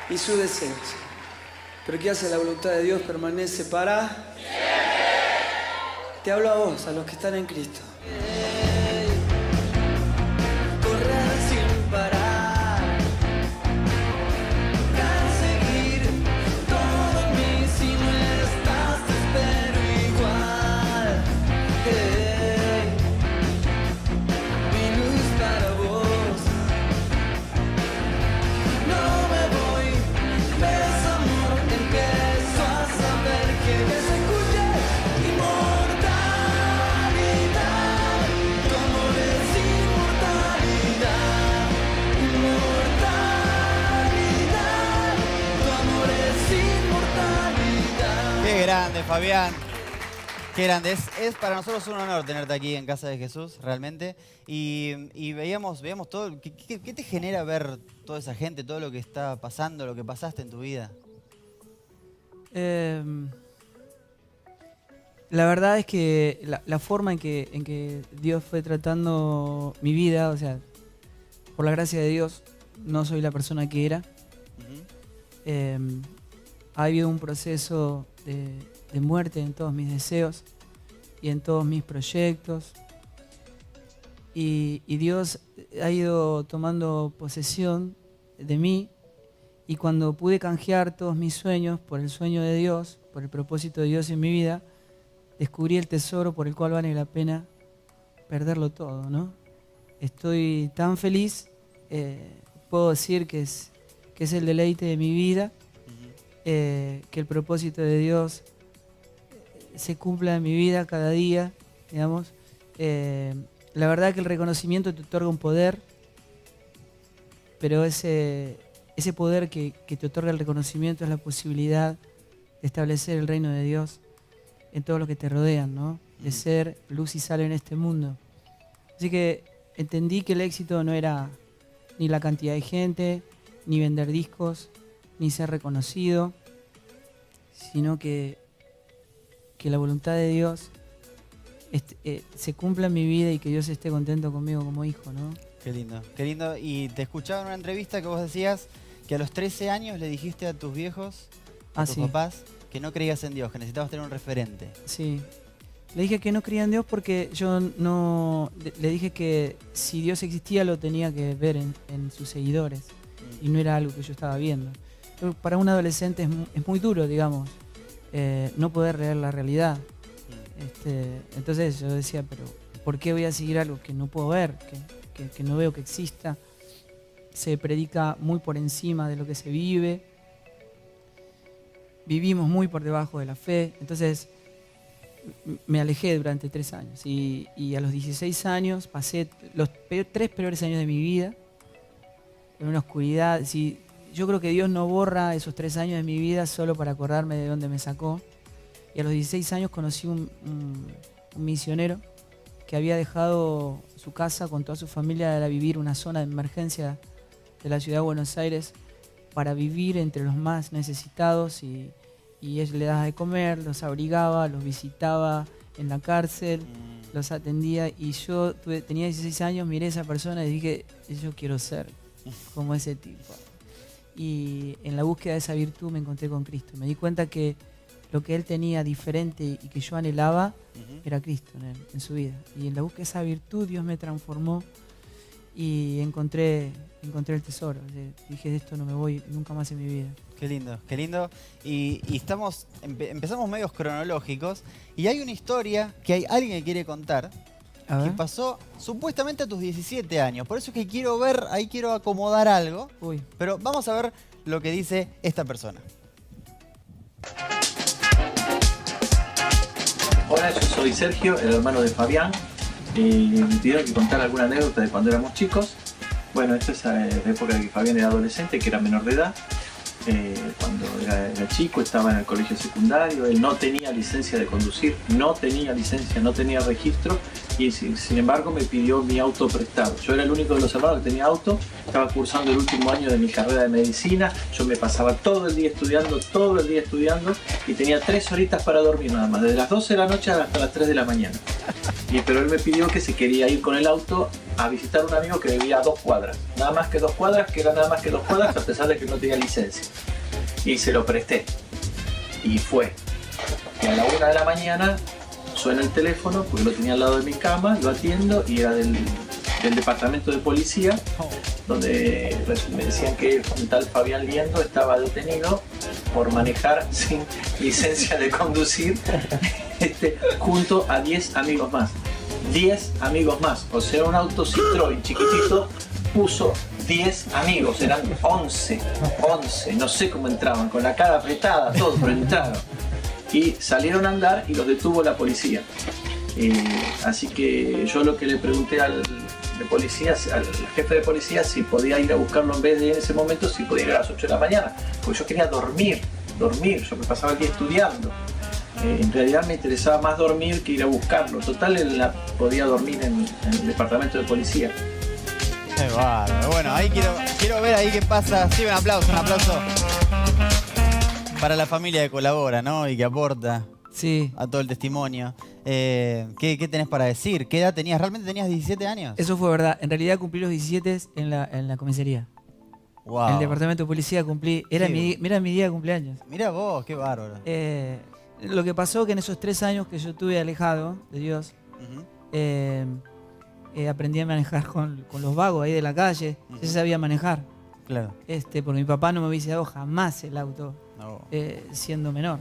y sus deseos. Pero el que hace la voluntad de Dios permanece para siempre. Te hablo a vos, a los que están en Cristo. Correr sin parar, conseguir todo en mí. Si no estás, te espero igual. Mi luz para vos. No me voy, desamor, empiezo a saber que me se escuche inmortalidad. Tu amor es inmortalidad, inmortalidad. Tu amor es inmortalidad. Qué grande, Fabián. Qué grande. Es para nosotros un honor tenerte aquí en Casa de Jesús, realmente. Y veíamos todo. ¿Qué te genera ver toda esa gente, todo lo que está pasando, lo que pasaste en tu vida? La verdad es que la forma en que Dios fue tratando mi vida, o sea, por la gracia de Dios, no soy la persona que era. Ha habido un proceso de muerte en todos mis deseos y en todos mis proyectos. Y Dios ha ido tomando posesión de mí. Y cuando pude canjear todos mis sueños por el sueño de Dios, por el propósito de Dios en mi vida, descubrí el tesoro por el cual vale la pena perderlo todo, ¿no? Estoy tan feliz, puedo decir que es el deleite de mi vida, que el propósito de Dios se cumpla en mi vida cada día, digamos. La verdad que el reconocimiento te otorga un poder, pero ese poder que te otorga el reconocimiento es la posibilidad de establecer el reino de Dios en todos los que te rodean, ¿no? De ser luz y sal en este mundo. Así que entendí que el éxito no era ni la cantidad de gente, ni vender discos, ni ser reconocido, sino que la voluntad de Dios se cumpla en mi vida y que Dios esté contento conmigo como hijo, ¿no? Qué lindo, qué lindo. Y te escuchaba en una entrevista que vos decías que a los 13 años le dijiste a tus viejos, a tus papás, que no creías en Dios, que necesitabas tener un referente. Sí. Le dije que no creía en Dios porque yo no... Le dije que si Dios existía lo tenía que ver en sus seguidores. Y no era algo que yo estaba viendo. Pero para un adolescente es muy duro, digamos, no poder leer la realidad. Entonces yo decía, pero ¿por qué voy a seguir algo que no puedo ver, que no veo que exista? Se predica muy por encima de lo que se vive. Vivimos muy por debajo de la fe. Entonces me alejé durante 3 años. Y a los 16 años pasé los 3 peores años de mi vida en una oscuridad. Yo creo que Dios no borra esos 3 años de mi vida solo para acordarme de dónde me sacó. Y a los 16 años conocí un misionero que había dejado su casa con toda su familia a vivir una zona de emergencia de la ciudad de Buenos Aires para vivir entre los más necesitados y él le daba de comer, los abrigaba, los visitaba en la cárcel, los atendía y yo tenía 16 años, miré a esa persona y dije, yo quiero ser como ese tipo. Y en la búsqueda de esa virtud me encontré con Cristo. Me di cuenta que lo que él tenía diferente y que yo anhelaba era Cristo en su vida. Y en la búsqueda de esa virtud Dios me transformó y encontré el tesoro. Dije, de esto no me voy nunca más en mi vida. Qué lindo, qué lindo. Y empezamos medios cronológicos y hay una historia que hay alguien que quiere contar que pasó supuestamente a tus 17 años. Por eso es que quiero ver, ahí quiero acomodar algo. Pero vamos a ver lo que dice esta persona. Hola, yo soy Sergio, el hermano de Fabián. Me pidieron que contara alguna anécdota de cuando éramos chicos. Bueno, esto es la época de que Fabián era adolescente, que era menor de edad. Cuando era chico, estaba en el colegio secundario, él no tenía licencia de conducir, no tenía licencia, no tenía registro, y sin embargo me pidió mi auto prestado. Yo era el único de los hermanos que tenía auto, estaba cursando el último año de mi carrera de medicina, yo me pasaba todo el día estudiando y tenía 3 horitas para dormir nada más, desde las 12 de la noche hasta las 3 de la mañana. Pero él me pidió que si quería ir con el auto a visitar a un amigo que vivía a 2 cuadras, nada más que 2 cuadras, que era nada más que 2 cuadras a pesar de que no tenía licencia. Y se lo presté. Y fue. Y a la 1 de la mañana suena el teléfono, porque lo tenía al lado de mi cama, lo atiendo y era del departamento de policía, donde me decían que un tal Fabián Liendo estaba detenido por manejar sin licencia de conducir junto a 10 amigos más. 10 amigos más, o sea, un auto Citroën chiquitito puso 10 amigos, eran 11, no sé cómo entraban, con la cara apretada, todos, pero entraron. Y salieron a andar y los detuvo la policía. Así que yo lo que le pregunté al jefe de policía si podía ir a buscarlo en vez de en ese momento, si podía ir a las 8 de la mañana, porque yo quería dormir, yo me pasaba el día estudiando. En realidad me interesaba más dormir que ir a buscarlo. Total, él podía dormir en el departamento de policía. Qué bárbaro. Bueno, ahí quiero ver ahí qué pasa. Sí, un aplauso para la familia que colabora, ¿no? Y que aporta a todo el testimonio. ¿Qué tenés para decir? ¿Qué edad tenías? ¿Realmente tenías 17 años? Eso fue verdad. En realidad cumplí los 17 en la comisaría. Wow. En el departamento de policía cumplí. Era mi día de cumpleaños. Mirá vos, qué bárbaro. Lo que pasó que en esos 3 años que yo estuve alejado de Dios, aprendí a manejar con los vagos ahí de la calle. Yo sabía manejar. Claro. Porque mi papá no me hubiese dado jamás el auto siendo menor.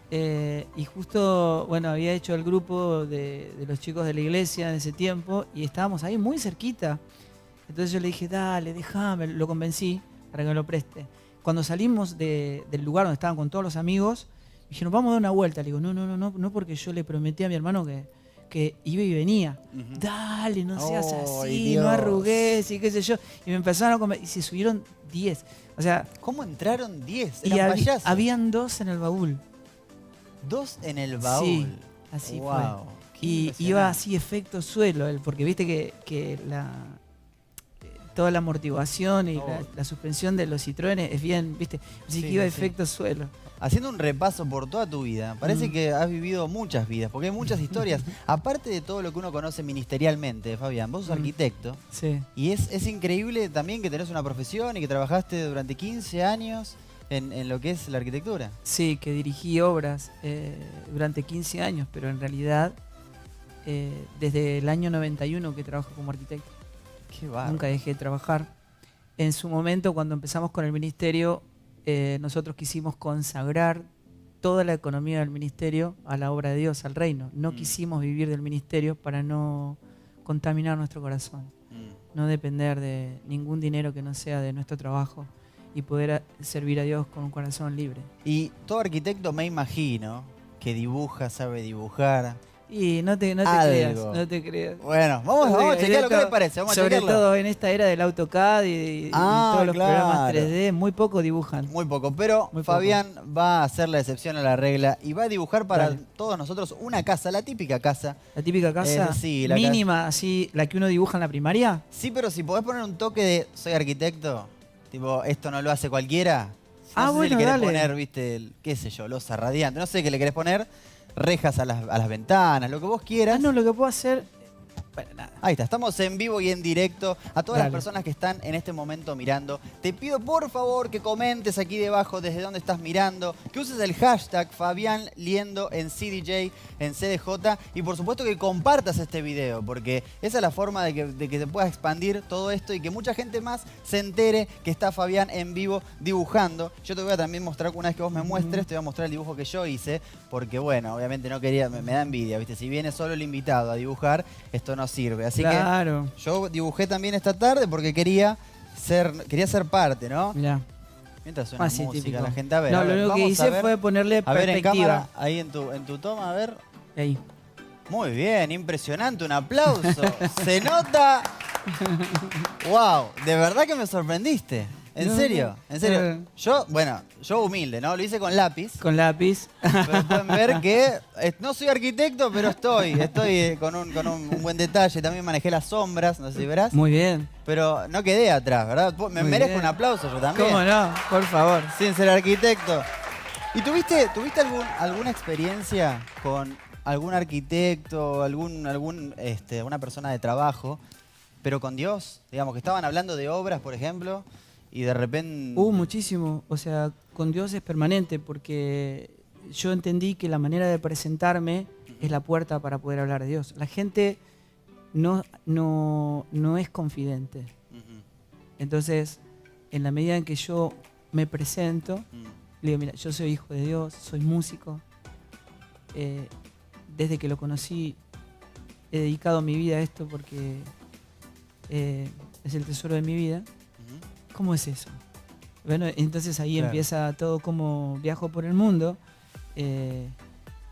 Y justo, bueno, había hecho el grupo de los chicos de la iglesia en ese tiempo y estábamos ahí muy cerquita. Entonces yo le dije, dale, déjame, lo convencí para que me lo preste. Cuando salimos del lugar donde estaban con todos los amigos, me dijeron, vamos a dar una vuelta. Le digo, no, porque yo le prometí a mi hermano que iba y venía. Dale, no seas así, Dios. No arrugues y qué sé yo. Y me empezaron a comer, y se subieron 10. O sea, ¿cómo entraron 10? Y habían 2 en el baúl. 2 en el baúl. Sí, así fue. Y iba así efecto suelo, porque viste que toda la amortiguación y la suspensión de los Citroën es bien, viste, así que iba efecto suelo. Haciendo un repaso por toda tu vida, parece que has vivido muchas vidas, porque hay muchas historias. Aparte de todo lo que uno conoce ministerialmente, Fabián, vos sos arquitecto. Sí. Y es increíble también que tenés una profesión y que trabajaste durante 15 años en lo que es la arquitectura. Sí, que dirigí obras durante 15 años, pero en realidad desde el año 91 que trabajo como arquitecto. Qué bárbaro. Nunca dejé de trabajar. En su momento, cuando empezamos con el ministerio, nosotros quisimos consagrar toda la economía del ministerio a la obra de Dios, al reino. No quisimos vivir del ministerio para no contaminar nuestro corazón, no depender de ningún dinero que no sea de nuestro trabajo y poder servir a Dios con un corazón libre. Y todo arquitecto, me imagino, que dibuja, sabe dibujar. Y no te creas, no te creas. Bueno, vamos a chequear qué le parece. Vamos sobre a chequearlo. todo en esta era del AutoCAD y todos los programas 3D, muy poco dibujan. Muy poco, pero Fabián va a hacer la excepción a la regla y va a dibujar para todos nosotros una casa, la típica casa. ¿La típica casa? Sí, mínima, así, la que uno dibuja en la primaria. Sí, pero si podés poner un toque de soy arquitecto, tipo, esto no lo hace cualquiera. No sé si le querés poner, viste, qué sé yo, losa radiante, no sé qué le querés poner. Rejas a las ventanas, lo que vos quieras. No, lo que puedo hacer... Bueno, nada. Ahí está, estamos en vivo y en directo. A todas las personas que están en este momento mirando, te pido por favor que comentes aquí debajo desde dónde estás mirando, que uses el hashtag Fabián Liendo en CDJ, en CDJ, y por supuesto que compartas este video, porque esa es la forma de que se pueda expandir todo esto y que mucha gente más se entere que está Fabián en vivo dibujando. Yo te voy a también mostrar, una vez que vos me muestres, te voy a mostrar el dibujo que yo hice, porque bueno, obviamente no quería, me da envidia, ¿viste? Si viene solo el invitado a dibujar, esto no sirve. Así que yo dibujé también esta tarde porque quería ser parte, ¿no? Mirá. Mientras suena música, típico. La gente, a ver. No, lo único que hice fue ponerle perspectiva. En cámara, ahí en tu toma, a ver. Ahí. Muy bien, impresionante, un aplauso. Se nota. Wow, de verdad que me sorprendiste. ¿En No, serio? no. ¿En serio? Yo humilde, ¿no? Lo hice con lápiz. Con lápiz. Pero pueden ver que no soy arquitecto, pero estoy con un buen detalle. También manejé las sombras, no sé si verás. Muy bien. Pero no quedé atrás, ¿verdad? Me Muy merezco bien. un aplauso yo también. ¿Cómo no? Por favor. Sin ser arquitecto. ¿Y tuviste alguna experiencia con algún arquitecto, alguna persona de trabajo, pero con Dios? Digamos, que estaban hablando de obras, por ejemplo, y de repente... Muchísimo. O sea, con Dios es permanente porque yo entendí que la manera de presentarme es la puerta para poder hablar de Dios. La gente no es confidente. Entonces, en la medida en que yo me presento, le digo, mira, yo soy hijo de Dios, soy músico. Desde que lo conocí, he dedicado mi vida a esto porque es el tesoro de mi vida. ¿Cómo es eso? Bueno, entonces ahí empieza todo como viajo por el mundo.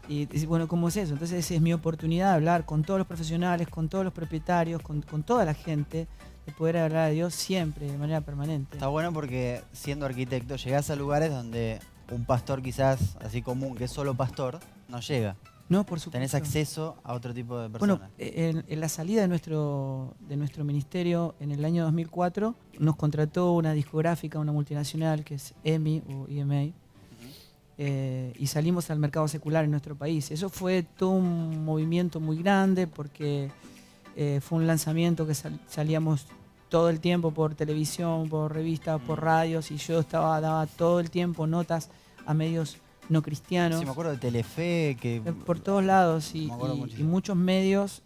Y bueno, ¿cómo es eso? Entonces esa es mi oportunidad de hablar con todos los profesionales, con todos los propietarios, con toda la gente, de poder hablar de Dios siempre, de manera permanente. Está bueno porque siendo arquitecto llegás a lugares donde un pastor quizás así común, que es solo pastor, no llega. No, por supuesto. Tenés acceso a otro tipo de personas. Bueno, en la salida de nuestro ministerio en el año 2004 nos contrató una discográfica, una multinacional que es EMI o EMA, y salimos al mercado secular en nuestro país. Eso fue todo un movimiento muy grande porque fue un lanzamiento que salíamos todo el tiempo por televisión, por revistas, por radios, y yo daba todo el tiempo notas a medios no cristianos. Sí, me acuerdo de Telefe, que... Por todos lados, y muchos medios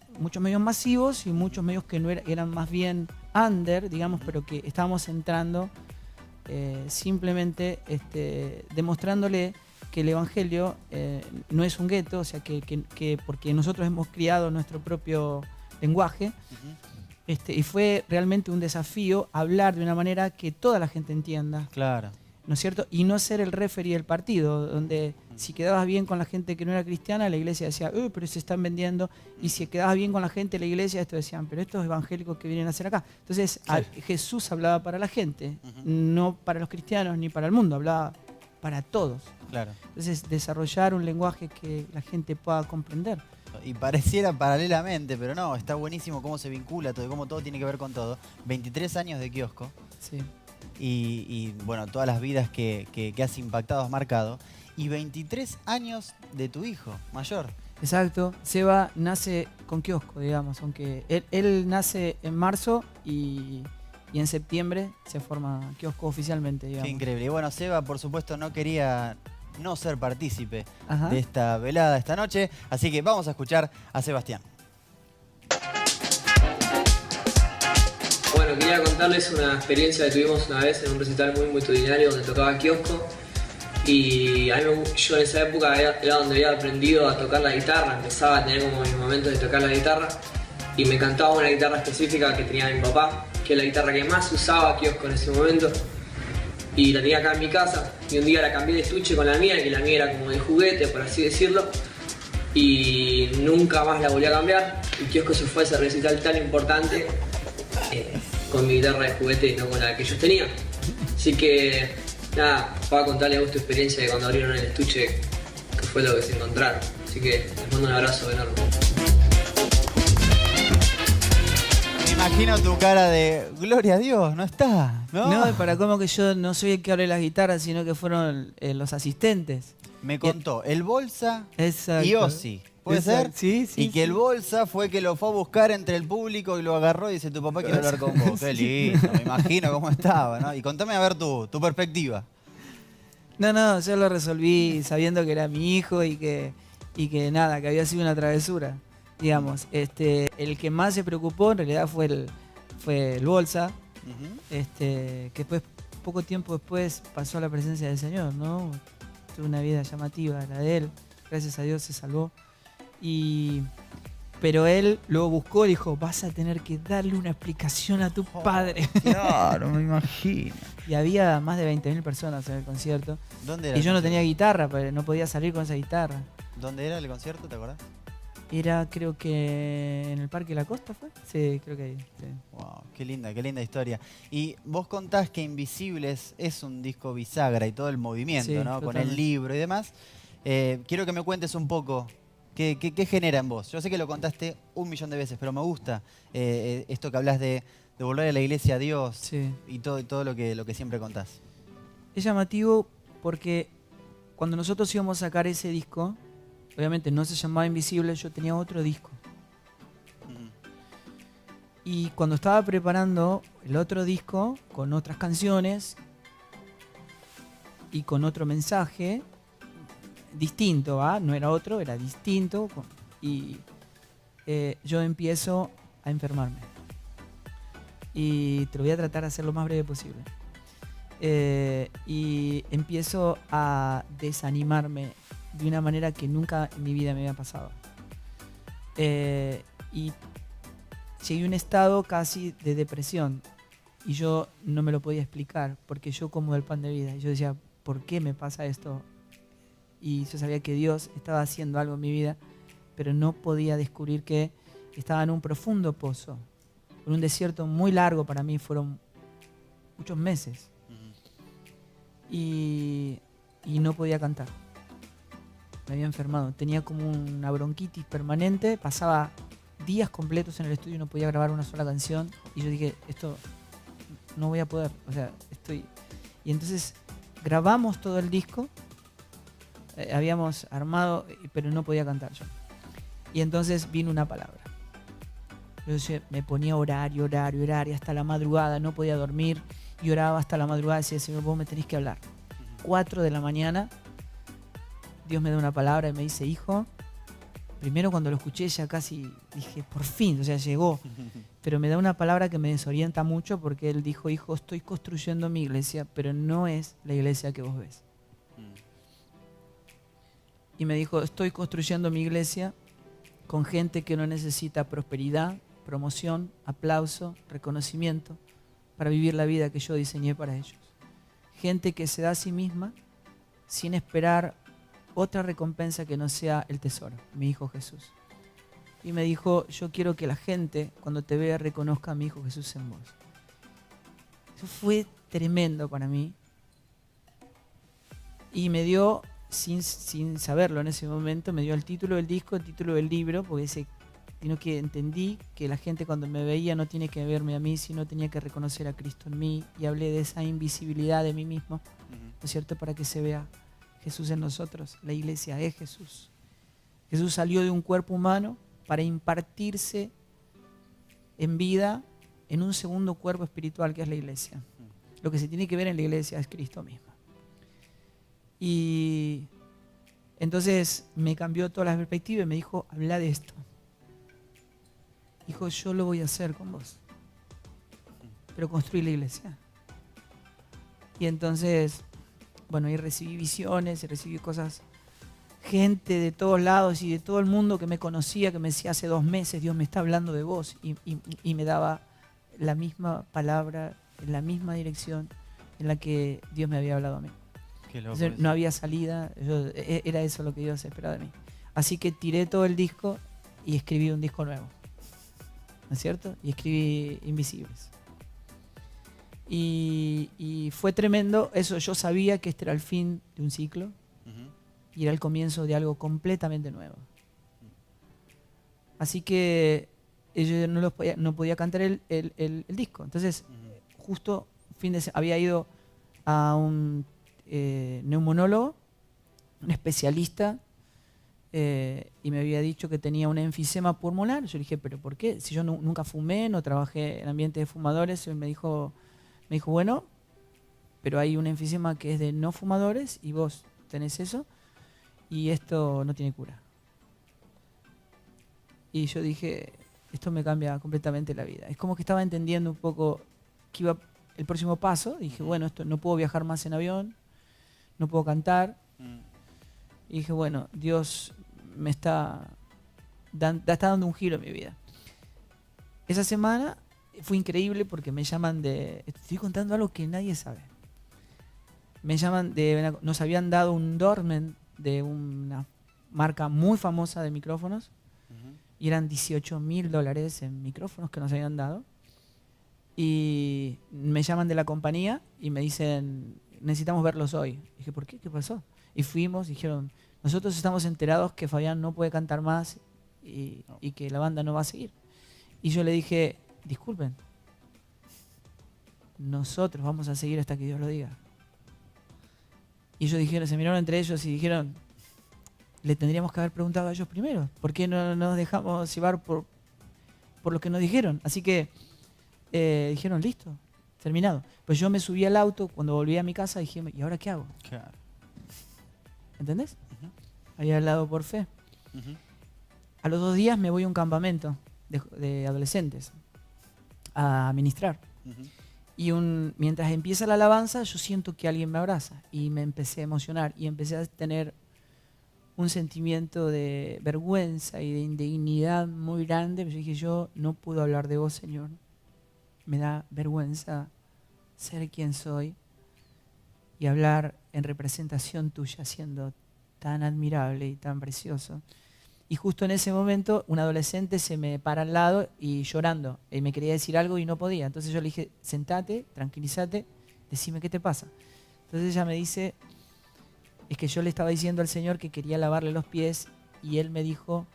masivos y muchos medios que no eran más bien under, digamos, pero que estábamos entrando simplemente demostrándole que el Evangelio no es un gueto, o sea, que porque nosotros hemos criado nuestro propio lenguaje, y fue realmente un desafío hablar de una manera que toda la gente entienda. Claro. ¿No es cierto? Y no ser el referee del partido, donde si quedabas bien con la gente que no era cristiana, la iglesia decía, pero se están vendiendo. Y si quedabas bien con la gente de la iglesia, esto decían, pero estos evangélicos que vienen a hacer acá. Entonces, Jesús hablaba para la gente, no para los cristianos ni para el mundo, hablaba para todos. Claro. Entonces, desarrollar un lenguaje que la gente pueda comprender. Y pareciera paralelamente, pero no, está buenísimo cómo se vincula todo, cómo todo tiene que ver con todo. 23 años de kiosco. Sí. Y bueno, todas las vidas que has impactado, has marcado. Y 23 años de tu hijo mayor. Exacto. Seba nace con kiosco, digamos, aunque él nace en marzo y en septiembre se forma kiosco oficialmente, digamos. Qué increíble. Y bueno, Seba, por supuesto, no quería no ser partícipe de esta velada esta noche, así que vamos a escuchar a Sebastián. Bueno, quería contarles una experiencia que tuvimos una vez en un recital muy multitudinario donde tocaba kiosco, y a mí yo en esa época era donde había aprendido a tocar la guitarra, empezaba a tener como mis momentos de tocar la guitarra, y me encantaba una guitarra específica que tenía mi papá, que es la guitarra que más usaba kiosco en ese momento, y la tenía acá en mi casa, y un día la cambié de estuche con la mía, que la mía era como de juguete, por así decirlo, y nunca más la volví a cambiar. El kiosco se fue a ese recital tan importante con mi guitarra de juguete y no con la que ellos tenían. Así que nada, para contarles a vos tu experiencia de cuando abrieron el estuche, que fue lo que se encontraron. Así que les mando un abrazo enorme. Me imagino tu cara de gloria a Dios, no está, ¿no? No, para cómo que yo no soy el que abre las guitarras, sino que fueron los asistentes. Me contó el Bolsa Exacto. y Ozzy. ¿Puede ser? Sí, sí. Y que el Bolsa fue que lo fue a buscar entre el público y lo agarró y dice, tu papá quiere hablar con vos. Qué lindo, me imagino cómo estaba, ¿no? Y contame a ver tu perspectiva. No, yo lo resolví sabiendo que era mi hijo y que nada, que había sido una travesura. Digamos, el que más se preocupó en realidad fue el Bolsa, que después, poco tiempo después, pasó a la presencia del Señor, ¿no? Tuvo una vida llamativa, la de él. Gracias a Dios se salvó. Pero él lo buscó y dijo, vas a tener que darle una explicación a tu padre. Claro, me imagino. Y había más de 20.000 personas en el concierto. ¿Dónde era? Y yo no tenía guitarra, pero no podía salir con esa guitarra. ¿Dónde era el concierto, te acordás? Era, creo que en el Parque de la Costa, ¿fue? Sí, creo que ahí. Sí. Wow, qué linda historia. Y vos contás que Invisibles es un disco bisagra y todo el movimiento, Sí, ¿no? Con totalmente. el libro y demás. Quiero que me cuentes un poco qué genera en vos. Yo sé que lo contaste 1.000.000 de veces, pero me gusta esto que hablas de volver a la iglesia a Dios Sí. y todo lo que siempre contás. Es llamativo porque cuando nosotros íbamos a sacar ese disco, obviamente no se llamaba Invisible, yo tenía otro disco. Y cuando estaba preparando el otro disco, con otras canciones y con otro mensaje, distinto, ¿va? No era otro, era distinto. Y yo empiezo a enfermarme. Y te lo voy a tratar de hacer lo más breve posible. Y empiezo a desanimarme de una manera que nunca en mi vida me había pasado. Y llegué a un estado casi de depresión. Y yo no me lo podía explicar, porque yo como del pan de vida. Y yo decía, ¿por qué me pasa esto? Y yo sabía que Dios estaba haciendo algo en mi vida, pero no podía descubrir que estaba en un profundo pozo, en un desierto muy largo para mí, fueron muchos meses. Y no podía cantar. Me había enfermado, tenía como una bronquitis permanente, pasaba días completos en el estudio y no podía grabar una sola canción. Y yo dije, esto no voy a poder, o sea, estoy... Y entonces grabamos todo el disco, habíamos armado, pero no podía cantar yo. Y entonces vino una palabra. Yo me ponía a orar y orar y orar y hasta la madrugada, no podía dormir. Y oraba hasta la madrugada y decía, Señor, vos me tenés que hablar. 4 de la mañana, Dios me da una palabra y me dice, hijo, primero cuando lo escuché ya casi dije, por fin, o sea, llegó. Pero me da una palabra que me desorienta mucho porque él dijo, hijo, estoy construyendo mi iglesia, pero no es la iglesia que vos ves. Y me dijo, estoy construyendo mi iglesia con gente que no necesita prosperidad, promoción, aplauso, reconocimiento para vivir la vida que yo diseñé para ellos. Gente que se da a sí misma sin esperar otra recompensa que no sea el tesoro, mi hijo Jesús. Y me dijo, yo quiero que la gente cuando te vea reconozca a mi hijo Jesús en vos. Eso fue tremendo para mí. Y me dio, sin saberlo en ese momento, me dio el título del disco, el título del libro, porque sino que entendí que la gente cuando me veía no tiene que verme a mí, sino tenía que reconocer a Cristo en mí. Y hablé de esa invisibilidad de mí mismo, ¿no es cierto? Para que se vea Jesús en nosotros. La iglesia es Jesús. Jesús salió de un cuerpo humano para impartirse en vida en un segundo cuerpo espiritual que es la iglesia. Lo que se tiene que ver en la iglesia es Cristo mismo. Y entonces me cambió toda la perspectiva y me dijo, habla de esto. Dijo, yo lo voy a hacer con vos, pero construí la iglesia. Y entonces, bueno, ahí recibí visiones, recibí cosas, gente de todos lados y de todo el mundo que me conocía, que me decía hace 2 meses, Dios me está hablando de vos, y me daba la misma palabra, en la misma dirección en la que Dios me había hablado a mí. Qué loco. Entonces, no había salida, era eso lo que Dios esperaba de mí. Así que tiré todo el disco y escribí un disco nuevo. ¿No es cierto? Y escribí Invisibles. Y fue tremendo. Eso, yo sabía que este era el fin de un ciclo y era el comienzo de algo completamente nuevo. Así que yo no podía cantar el disco. Entonces, justo había ido a un neumonólogo, un especialista, y me había dicho que tenía un enfisema pulmonar. Yo le dije, ¿pero por qué? Si yo nunca fumé, no trabajé en ambiente de fumadores. Y me dijo, bueno, pero hay un enfisema que es de no fumadores y vos tenés eso y esto no tiene cura. Y yo dije, esto me cambia completamente la vida. Es como que estaba entendiendo un poco que iba el próximo paso. Dije, bueno, esto no puedo viajar más en avión, no puedo cantar. Y dije, bueno, Dios me está dando un giro en mi vida. Esa semana fue increíble porque me llaman estoy contando algo que nadie sabe. Me llaman nos habían dado un Dorman de una marca muy famosa de micrófonos Y eran $18.000 en micrófonos que nos habían dado. Y me llaman de la compañía y me dicen, necesitamos verlos hoy. Y dije, ¿por qué? ¿Qué pasó? Y fuimos y dijeron, nosotros estamos enterados que Fabián no puede cantar más y que la banda no va a seguir. Y yo le dije, disculpen, nosotros vamos a seguir hasta que Dios lo diga. Y ellos dijeron, se miraron entre ellos y dijeron, le tendríamos que haber preguntado a ellos primero. ¿Por qué no nos dejamos llevar por lo que nos dijeron? Así que dijeron, listo, terminado. Pues yo me subí al auto, cuando volví a mi casa dije, ¿y ahora qué hago? Claro. ¿Entendés? Había hablado por fe. A los 2 días me voy a un campamento de adolescentes a ministrar. Y mientras empieza la alabanza, yo siento que alguien me abraza. Y me empecé a emocionar y empecé a tener un sentimiento de vergüenza y de indignidad muy grande. Yo dije, yo no puedo hablar de vos, Señor. Me da vergüenza ser quien soy y hablar en representación tuya, siendo tan admirable y tan precioso. Y justo en ese momento, un adolescente se me para al lado y llorando. Y me quería decir algo y no podía. Entonces yo le dije, sentate, tranquilízate, decime qué te pasa. Entonces ella me dice, es que yo le estaba diciendo al Señor que quería lavarle los pies y Él me dijo,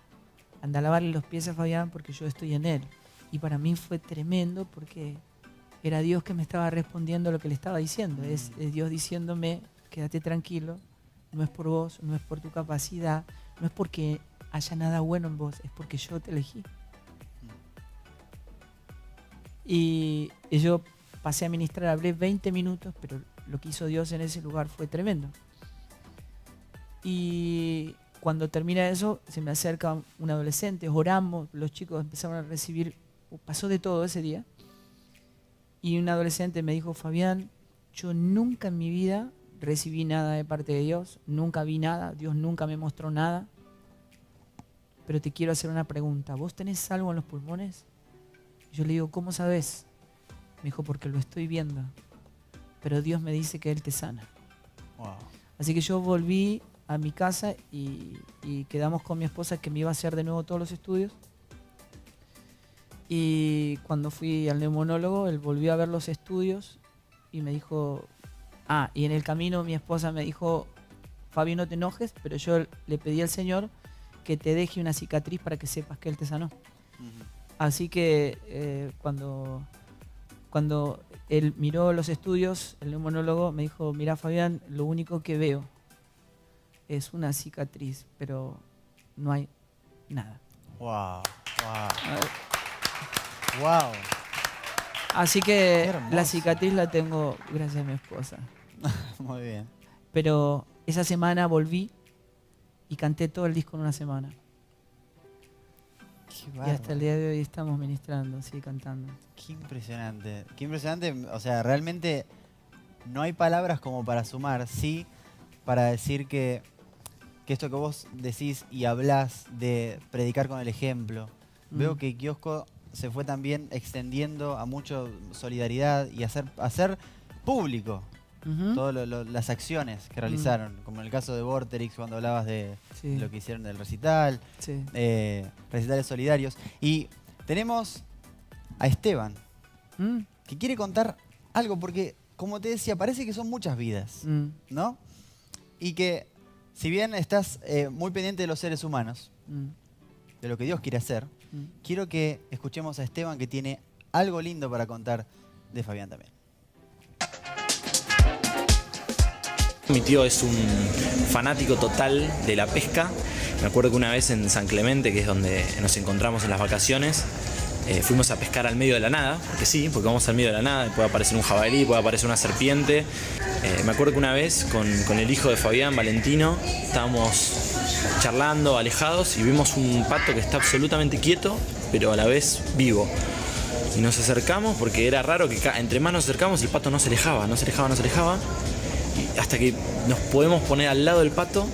anda a lavarle los pies a Fabián porque yo estoy en Él. Y para mí fue tremendo porque era Dios que me estaba respondiendo lo que le estaba diciendo. Es Dios diciéndome, quédate tranquilo, no es por vos, no es por tu capacidad, no es porque haya nada bueno en vos, es porque yo te elegí. Y yo pasé a ministrar, hablé 20 minutos, pero lo que hizo Dios en ese lugar fue tremendo. Y cuando termina eso, se me acerca un adolescente, oramos, los chicos empezaron a recibir, pasó de todo ese día. Y un adolescente me dijo, Fabián, yo nunca en mi vida recibí nada de parte de Dios, nunca vi nada, Dios nunca me mostró nada. Pero te quiero hacer una pregunta, ¿vos tenés algo en los pulmones? Y yo le digo, ¿cómo sabés? Me dijo, porque lo estoy viendo, pero Dios me dice que Él te sana. Wow. Así que yo volví a mi casa y quedamos con mi esposa que me iba a hacer de nuevo todos los estudios. Y cuando fui al neumonólogo, él volvió a ver los estudios y me dijo, y en el camino mi esposa me dijo, Fabi, no te enojes, pero yo le pedí al Señor que te deje una cicatriz para que sepas que Él te sanó. Así que cuando él miró los estudios, el neumonólogo me dijo, mira Fabián, lo único que veo es una cicatriz, pero no hay nada. Wow, wow. Así que la cicatriz la tengo gracias a mi esposa. Muy bien. Pero esa semana volví y canté todo el disco en una semana. Y hasta el día de hoy estamos ministrando, sí, cantando. Qué impresionante. Qué impresionante. O sea, realmente no hay palabras como para sumar, sí, para decir que esto que vos decís y hablás de predicar con el ejemplo. Veo que Kiosco se fue también extendiendo a mucho solidaridad y hacer público todas las acciones que realizaron, como en el caso de Vorterix, cuando hablabas de lo que hicieron del recital, recitales solidarios. Y tenemos a Esteban, que quiere contar algo, porque, como te decía, parece que son muchas vidas, ¿no? Y que, si bien estás muy pendiente de los seres humanos, de lo que Dios quiere hacer, quiero que escuchemos a Esteban, que tiene algo lindo para contar de Fabián también. Mi tío es un fanático total de la pesca. Me acuerdo que una vez en San Clemente, que es donde nos encontramos en las vacaciones, fuimos a pescar al medio de la nada, porque vamos al medio de la nada, puede aparecer un jabalí, puede aparecer una serpiente. Me acuerdo que una vez con el hijo de Fabián, Valentino, estábamos charlando, alejados, y vimos un pato que está absolutamente quieto, pero a la vez vivo. Y nos acercamos porque era raro que entre más nos acercamos el pato no se alejaba. Y hasta que nos podemos poner al lado del pato,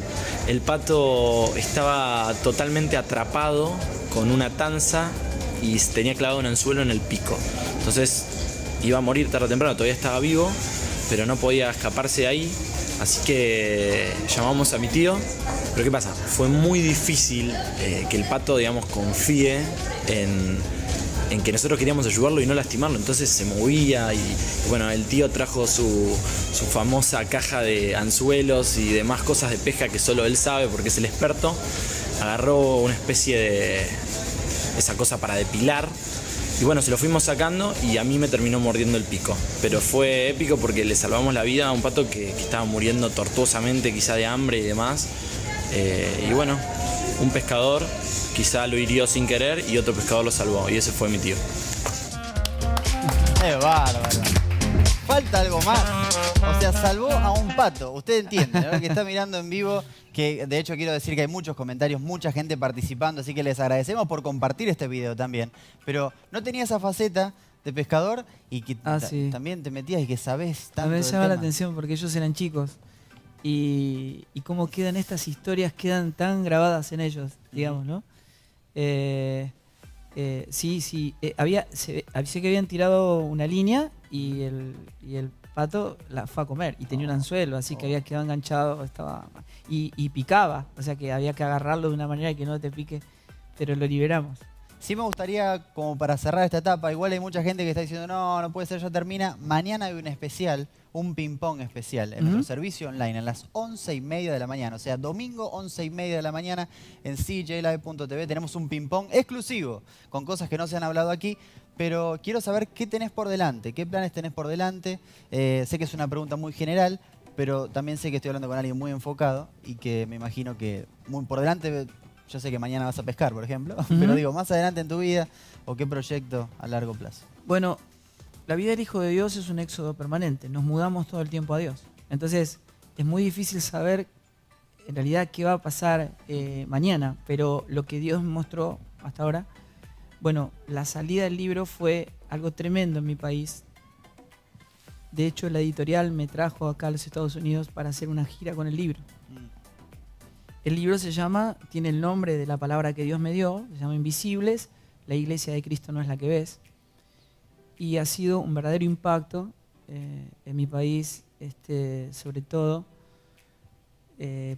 el pato estaba totalmente atrapado con una tanza y tenía clavado un anzuelo en el pico. Entonces iba a morir tarde o temprano, todavía estaba vivo, pero no podía escaparse de ahí, así que llamamos a mi tío. Pero ¿qué pasa? Fue muy difícil que el pato, digamos, confíe en que nosotros queríamos ayudarlo y no lastimarlo, entonces se movía y bueno, el tío trajo su famosa caja de anzuelos y demás cosas de pesca que solo él sabe porque es el experto. Agarró una especie de esa cosa para depilar y bueno, se lo fuimos sacando y a mí me terminó mordiendo el pico, pero fue épico porque le salvamos la vida a un pato que estaba muriendo tortuosamente, quizá de hambre y demás, y bueno, un pescador quizá lo hirió sin querer y otro pescador lo salvó, y ese fue mi tío. ¡Qué bárbaro! Falta algo más. O sea, salvó a un pato. Usted entiende, ¿no? Que está mirando en vivo, que de hecho quiero decir que hay muchos comentarios, mucha gente participando, así que les agradecemos por compartir este video también. Pero no tenía esa faceta de pescador y que sí. también te metías y que sabés tanto. A mí me del llama la tema. atención porque ellos eran chicos y cómo quedan estas historias, quedan tan grabadas en ellos, digamos, ¿no? Sí, sé que habían tirado una línea y el pato la fue a comer y tenía un anzuelo, así que había quedado enganchado, y picaba, o sea que había que agarrarlo de una manera que no te pique, pero lo liberamos. Sí me gustaría, como para cerrar esta etapa, igual hay mucha gente que está diciendo no puede ser, ya termina. Mañana hay un especial, un ping-pong especial en nuestro servicio online a las 11:30 de la mañana. O sea, domingo 11:30 de la mañana en cjlive.tv tenemos un ping-pong exclusivo con cosas que no se han hablado aquí. Pero quiero saber qué tenés por delante, qué planes tenés por delante. Sé que es una pregunta muy general, pero también sé que estoy hablando con alguien muy enfocado y que me imagino que muy por delante... Yo sé que mañana vas a pescar, por ejemplo, pero digo, más adelante en tu vida, ¿o qué proyecto a largo plazo? Bueno, la vida del Hijo de Dios es un éxodo permanente, nos mudamos todo el tiempo a Dios. Entonces, es muy difícil saber en realidad qué va a pasar mañana, pero lo que Dios me mostró hasta ahora, bueno, la salida del libro fue algo tremendo en mi país. De hecho, la editorial me trajo acá a los Estados Unidos para hacer una gira con el libro. El libro tiene el nombre de la palabra que Dios me dio, se llama Invisibles, la iglesia de Cristo no es la que ves. Y ha sido un verdadero impacto en mi país, sobre todo,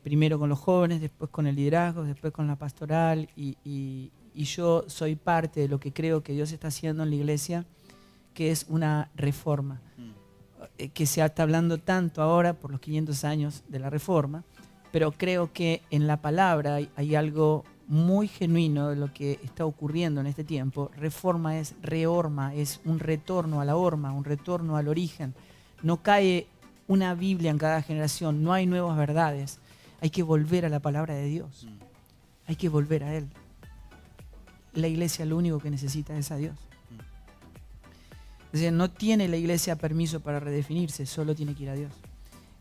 primero con los jóvenes, después con el liderazgo, después con la pastoral. Y yo soy parte de lo que creo que Dios está haciendo en la iglesia, que es una reforma. Que se está hablando tanto ahora por los 500 años de la reforma. Pero creo que en la palabra hay algo muy genuino de lo que está ocurriendo en este tiempo. Reforma es reorma, es un retorno a la horma, un retorno al origen. No cae una Biblia en cada generación, no hay nuevas verdades. Hay que volver a la palabra de Dios. Hay que volver a Él. La iglesia lo único que necesita es a Dios. Es decir, no tiene la iglesia permiso para redefinirse, solo tiene que ir a Dios.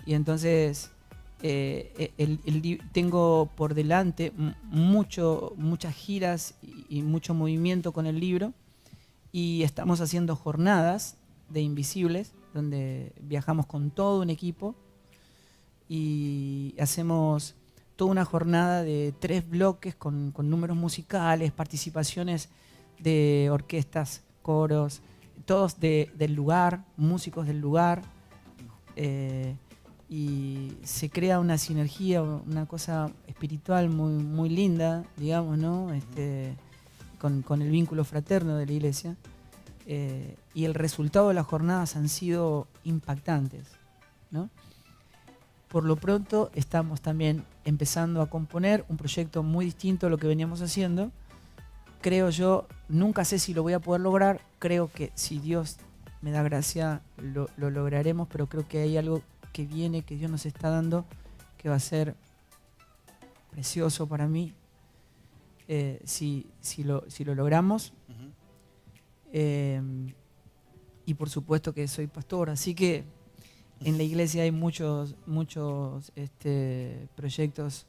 Y entonces... tengo por delante muchas giras y mucho movimiento con el libro, y estamos haciendo jornadas de Invisibles donde viajamos con todo un equipo y hacemos toda una jornada de 3 bloques con números musicales, participaciones de orquestas, coros, todos del lugar, músicos del lugar, y se crea una sinergia, una cosa espiritual muy linda, digamos, ¿no? Con el vínculo fraterno de la iglesia. Y el resultado de las jornadas han sido impactantes, ¿no? Por lo pronto estamos también empezando a componer un proyecto muy distinto a lo que veníamos haciendo. Creo yo, nunca sé si lo voy a poder lograr, creo que si Dios me da gracia lo lograremos, pero creo que hay algo que viene, que Dios nos está dando, que va a ser precioso para mí, si lo logramos. Y por supuesto que soy pastor, así que en la iglesia hay muchos proyectos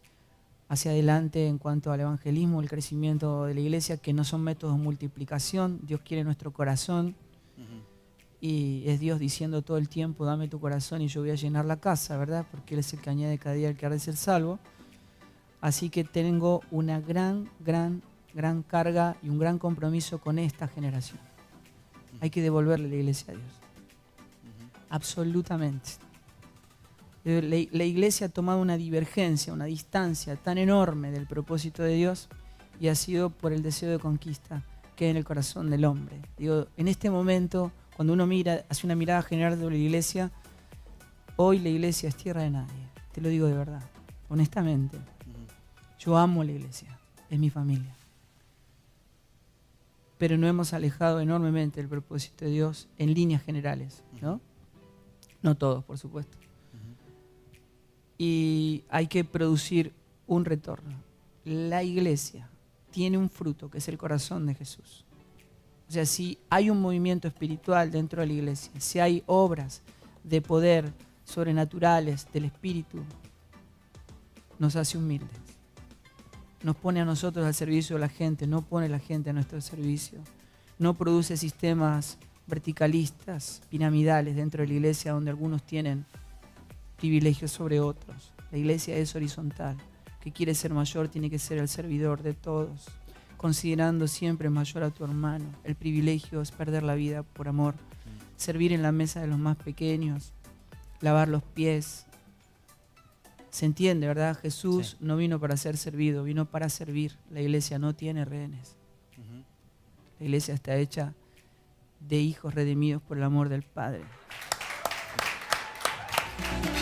hacia adelante en cuanto al evangelismo, el crecimiento de la iglesia, que no son métodos de multiplicación. Dios quiere nuestro corazón. Y es Dios diciendo todo el tiempo, dame tu corazón y yo voy a llenar la casa, ¿verdad? Porque Él es el que añade cada día el que ha de ser salvo. Así que tengo una gran carga y un gran compromiso con esta generación. Hay que devolverle la iglesia a Dios. absolutamente. La iglesia ha tomado una divergencia, una distancia tan enorme del propósito de Dios y ha sido por el deseo de conquista que hay en el corazón del hombre. Digo, en este momento, cuando uno mira, hace una mirada general sobre la iglesia, hoy la iglesia es tierra de nadie. Te lo digo de verdad, honestamente. Yo amo la iglesia, es mi familia. Pero nos hemos alejado enormemente del propósito de Dios en líneas generales, ¿no? No todos, por supuesto. Y hay que producir un retorno. La iglesia tiene un fruto que es el corazón de Jesús. O sea, si hay un movimiento espiritual dentro de la iglesia, si hay obras de poder sobrenaturales del Espíritu, nos hace humildes. Nos pone a nosotros al servicio de la gente, no pone a la gente a nuestro servicio. No produce sistemas verticalistas, piramidales dentro de la iglesia donde algunos tienen privilegios sobre otros. La iglesia es horizontal. Que quiere ser mayor tiene que ser el servidor de todos, considerando siempre mayor a tu hermano. El privilegio es perder la vida por amor, servir en la mesa de los más pequeños, lavar los pies. Se entiende, ¿verdad? Jesús no vino para ser servido, vino para servir. La iglesia no tiene rehenes. La iglesia está hecha de hijos redimidos por el amor del Padre.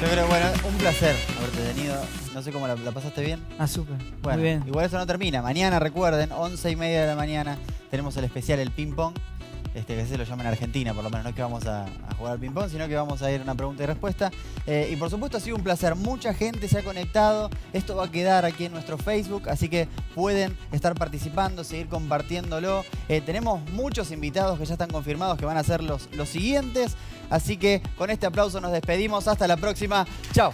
Yo creo, bueno, un placer haberte tenido. No sé cómo la pasaste bien. Ah, súper. Bueno, muy bien. Igual eso no termina. Mañana, recuerden, 11:30 de la mañana, tenemos el especial, el ping-pong. Que se lo llama en Argentina, por lo menos. No es que vamos a jugar al ping-pong, sino que vamos a ir a una pregunta y respuesta. Y por supuesto ha sido un placer. Mucha gente se ha conectado. Esto va a quedar aquí en nuestro Facebook, así que pueden estar participando, seguir compartiéndolo. Tenemos muchos invitados que ya están confirmados que van a ser los siguientes. Así que con este aplauso nos despedimos. Hasta la próxima. Chao.